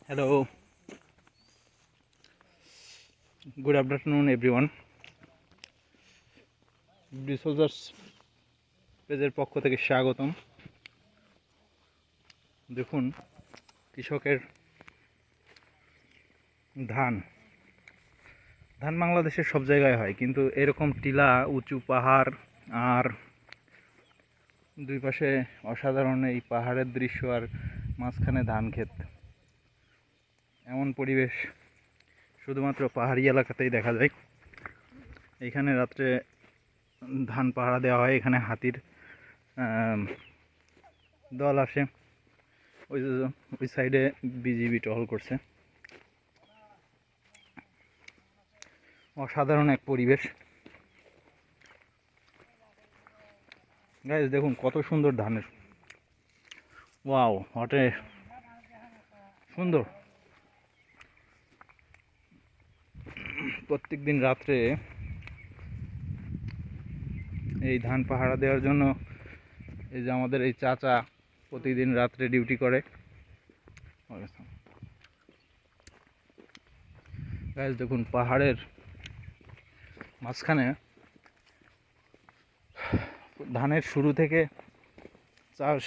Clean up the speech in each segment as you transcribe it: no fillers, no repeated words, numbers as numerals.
Hello, good afternoon everyone. Blue soldiers পেজের পক্ষ থেকে স্বাগতম। দেখুন কৃষকের ধান বাংলাদেশের সব জায়গায় হয়, কিন্তু এরকম টিলা, উঁচু পাহাড় আর দুই পাশে অসাধারণ এই পাহাড়ের দৃশ্য আর মাঝখানে ধান ক্ষেত, এমন পরিবেশ শুধুমাত্র পাহাড়ি এলাকাতেই দেখা যায়। এখানে রাত্রে ধান পাহারা দেওয়া হয়। এখানে হাতির দল আসে। ওই সাইডে বিজিবি টহল করছে। অসাধারণ এক পরিবেশ। গাইস দেখুন কত সুন্দর ধানের, ওয়াও, হটে সুন্দর। প্রত্যেক দিন রাত্রে এই ধান পাহারা দেওয়ার জন্য এই যে আমাদের এই চাচা প্রতিদিন রাত্রে ডিউটি করে। গাইস দেখুন পাহাড়ের মাঝখানে ধানের শুরু থেকে চাষ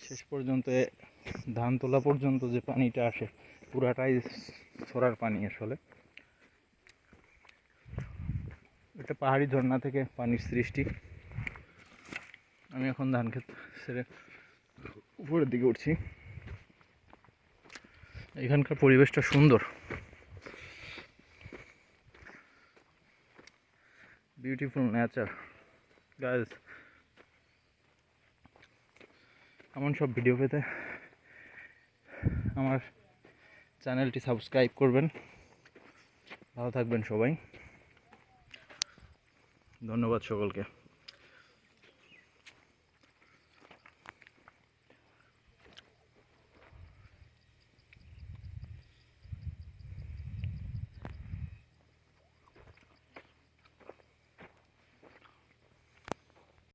শেষ পর্যন্ত, ধান তোলা পর্যন্ত যে পানিটা আসে পুরাটাই ছড়ার পানি। আসলে এটা পাহাড়ি ঝর্ণা থেকে পানির সৃষ্টি। আমি এখন ধান ক্ষেত ছেড়ে উপরের দিকে উঠছি। এখানকার পরিবেশটা সুন্দর, বিউটিফুল নেচার। গাইস এমন সব ভিডিও পেতে আমার চ্যানেলটি সাবস্ক্রাইব করবেন। ভালো থাকবেন সবাই, ধন্যবাদ সকলকে।